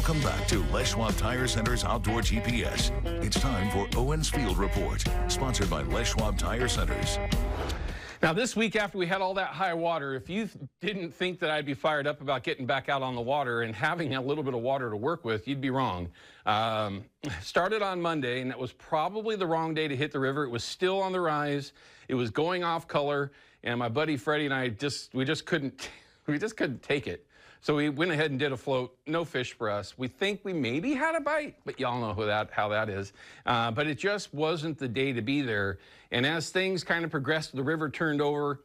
Welcome back to Les Schwab Tire Center's Outdoor GPS. It's time for Owin's Field Report, sponsored by Les Schwab Tire Centers. Now, this week after we had all that high water, if you didn't think that I'd be fired up about getting back out on the water and having a little bit of water to work with, you'd be wrong. Started on Monday, and that was probably the wrong day to hit the river. It was still on the rise. It was going off color, and my buddy Freddie and I we just couldn't take it. So we went ahead and did a float. No fish for us. We think we maybe had a bite, but y'all know how that is. But it just wasn't the day to be there. And as things kind of progressed, the river turned over,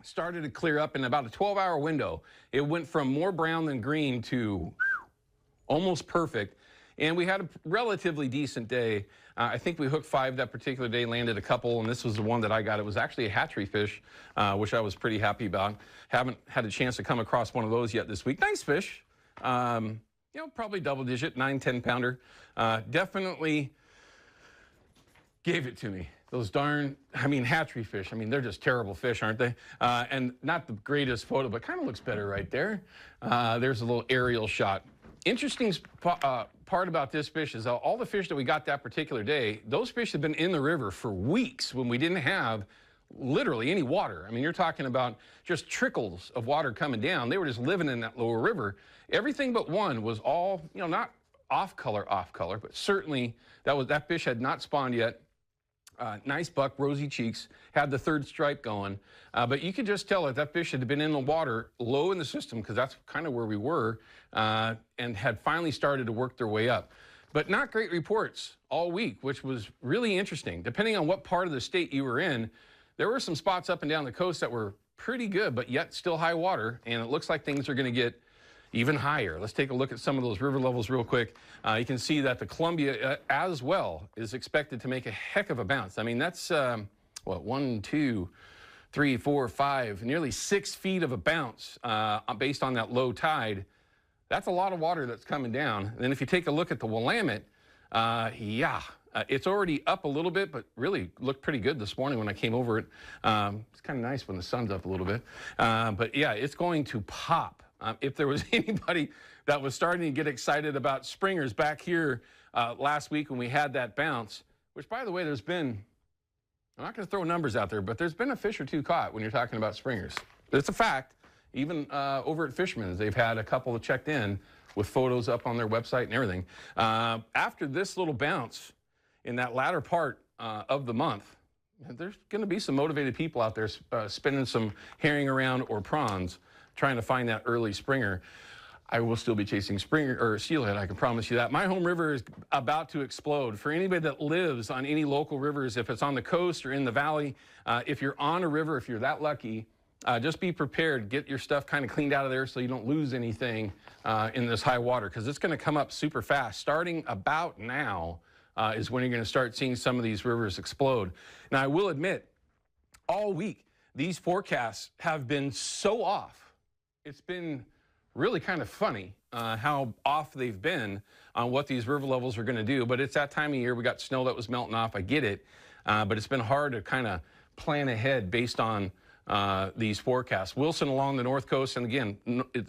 started to clear up in about a 12-hour window. It went from more brown than green to almost perfect. And we had a relatively decent day. I think we hooked 5 that particular day, landed a couple, and this was the one that I got. It was actually a hatchery fish, which I was pretty happy about. Haven't had a chance to come across one of those yet this week. Nice fish. Probably double-digit, 9-10 pounder. Definitely gave it to me. Those hatchery fish, they're just terrible fish, aren't they? And not the greatest photo, but kind of looks better right there. There's a little aerial shot. Interesting part about this fish is all the fish that we got that particular day, those fish have been in the river for weeks when we didn't have literally any water. You're talking about just trickles of water coming down. They were just living in that lower river. Everything but one was all, not off color, but certainly that fish had not spawned yet. Nice buck, rosy cheeks, had the 3rd stripe going. But you could just tell that fish had been in the water low in the system, because that's kind of where we were, and had finally started to work their way up. But not great reports all week, which was really interesting. Depending on what part of the state you were in, there were some spots up and down the coast that were pretty good, but yet still high water, and it looks like things are going to get even higher. Let's take a look at some of those river levels real quick. You can see that the Columbia as well is expected to make a heck of a bounce. That's, 1, 2, 3, 4, 5, nearly 6 feet of a bounce based on that low tide. That's a lot of water that's coming down. And then if you take a look at the Willamette, it's already up a little bit, but really looked pretty good this morning when I came over it. It's kind of nice when the sun's up a little bit. But yeah, it's going to pop. If there was anybody that was starting to get excited about springers back here last week when we had that bounce, which, by the way, I'm not going to throw numbers out there, but there's been a fish or two caught when you're talking about springers. It's a fact. Even over at Fisherman's, they've had a couple that checked in with photos up on their website and everything. After this little bounce in that latter part of the month, there's going to be some motivated people out there spinning some herring around or prawns, trying to find that early springer. I will still be chasing springer or steelhead, I can promise you that. My home river is about to explode. For anybody that lives on any local rivers, if it's on the coast or in the valley, if you're on a river, if you're that lucky, just be prepared. Get your stuff kind of cleaned out of there so you don't lose anything in this high water, because it's going to come up super fast. Starting about now is when you're going to start seeing some of these rivers explode. Now, I will admit, all week, these forecasts have been so off. It's been really kind of funny how off they've been on what these river levels are going to do. But it's that time of year. We got snow that was melting off. I get it. But it's been hard to kind of plan ahead based on these forecasts. Wilson along the north coast, and again,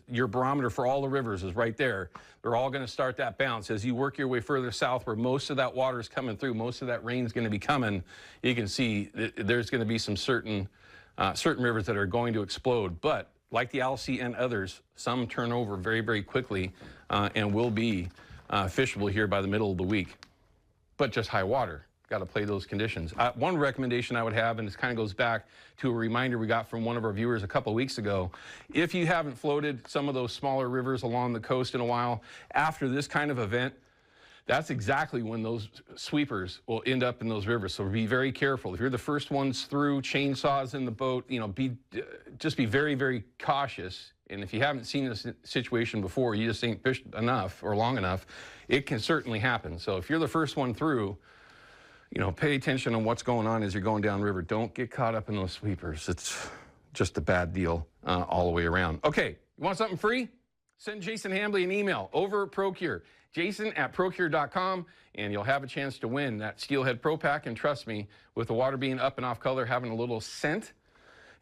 your barometer for all the rivers is right there. They're all going to start that bounce. As you work your way further south, where most of that water is coming through, most of that rain is going to be coming, you can see there's going to be some certain rivers that are going to explode. But like the Alsea and others, some turn over very, very quickly and will be fishable here by the middle of the week. But just high water. Got to play those conditions. One recommendation I would have, and this kind of goes back to a reminder we got from one of our viewers a couple of weeks ago. If you haven't floated some of those smaller rivers along the coast in a while, after this kind of event, that's exactly when those sweepers will end up in those rivers. So be very careful. If you're the first ones through, chainsaws in the boat, just be very, very cautious. And if you haven't seen this situation before, you just ain't fished enough or long enough, it can certainly happen. So if you're the first one through, pay attention on what's going on as you're going downriver. Don't get caught up in those sweepers. It's just a bad deal all the way around. Okay, you want something free? Send Jason Hambley an email over at Procure. Jason@Procure.com, and you'll have a chance to win that Steelhead Pro Pack. And trust me, with the water being up and off color, having a little scent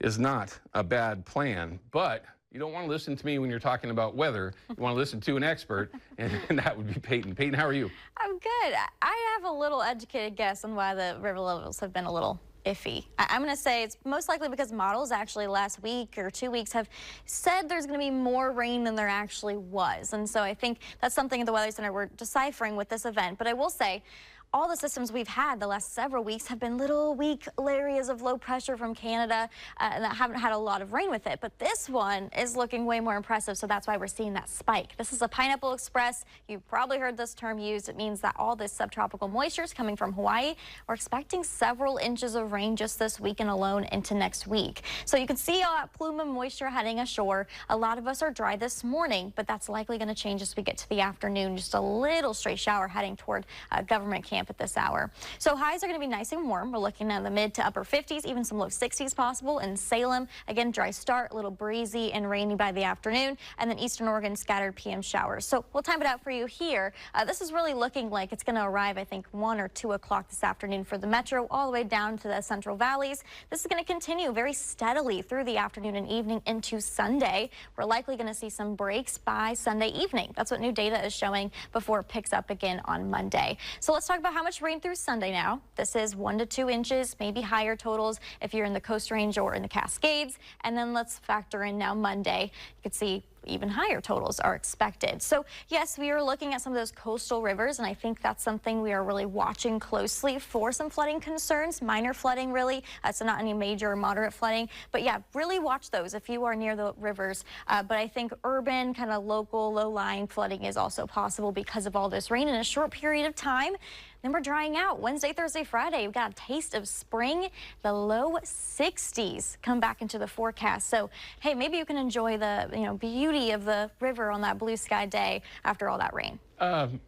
is not a bad plan. But You don't want to listen to me when you're talking about weather. You want to listen to an expert, and that would be Peyton. Peyton, how are you? I'm good. I have a little educated guess on why the river levels have been a little iffy. I'm going to say it's most likely because models actually last week or 2 weeks have said there's going to be more rain than there actually was. And so I think that's something at the Weather Center we're deciphering with this event. But I will say, all the systems we've had the last several weeks have been little weak areas of low pressure from Canada that haven't had a lot of rain with it. But this one is looking way more impressive, so that's why we're seeing that spike. This is a Pineapple Express. You've probably heard this term used. It means that all this subtropical moisture is coming from Hawaii. We're expecting several inches of rain just this weekend alone into next week. So you can see all that plume of moisture heading ashore. A lot of us are dry this morning, but that's likely going to change as we get to the afternoon. Just a little stray shower heading toward government camp at this hour. So highs are going to be nice and warm. We're looking at the mid to upper 50s, even some low 60s possible in Salem. Again, dry start, a little breezy and rainy by the afternoon, and then Eastern Oregon scattered PM showers. So we'll time it out for you here. This is really looking like it's going to arrive, I think, 1 or 2 o'clock this afternoon for the metro, all the way down to the Central Valleys. This is going to continue very steadily through the afternoon and evening into Sunday. We're likely going to see some breaks by Sunday evening. That's what new data is showing before it picks up again on Monday. So let's talk about how much rain through Sunday now. This is 1 to 2 inches, maybe higher totals if you're in the Coast Range or in the Cascades. And then let's factor in now Monday. You can see even higher totals are expected. So yes, we are looking at some of those coastal rivers, and I think that's something we are really watching closely for some flooding concerns, minor flooding really, so not any major or moderate flooding. But yeah, really watch those if you are near the rivers. But I think urban, kind of local, low-lying flooding is also possible because of all this rain in a short period of time. Then we're drying out. Wednesday, Thursday, Friday, we've got a taste of spring. The low 60s come back into the forecast. So, hey, maybe you can enjoy the beauty of the river on that blue sky day after all that rain.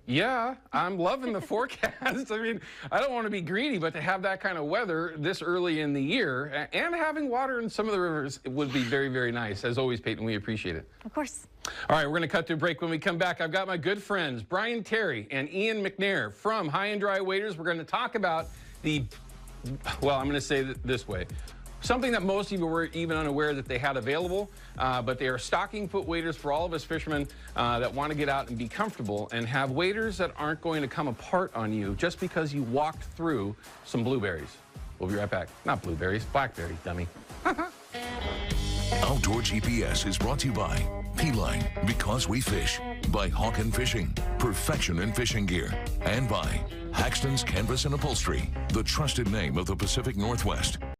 Yeah, I'm loving the forecast. I mean, I don't want to be greedy, but to have that kind of weather this early in the year and having water in some of the rivers would be very, very nice. As always, Peyton, we appreciate it. Of course. All right, we're going to cut to a break. When we come back, I've got my good friends, Brian Terry and Ian McNair from High and Dry Waders. We're going to talk about I'm going to say it this way. Something that most people were even unaware that they had available, but they are stocking foot waders for all of us fishermen that want to get out and be comfortable and have waders that aren't going to come apart on you just because you walked through some blueberries. We'll be right back. Not blueberries, blackberries, dummy. Outdoor GPS is brought to you by P-Line, because we fish, by Hawken Fishing, perfection in fishing gear, and by Haxton's Canvas and Upholstery, the trusted name of the Pacific Northwest.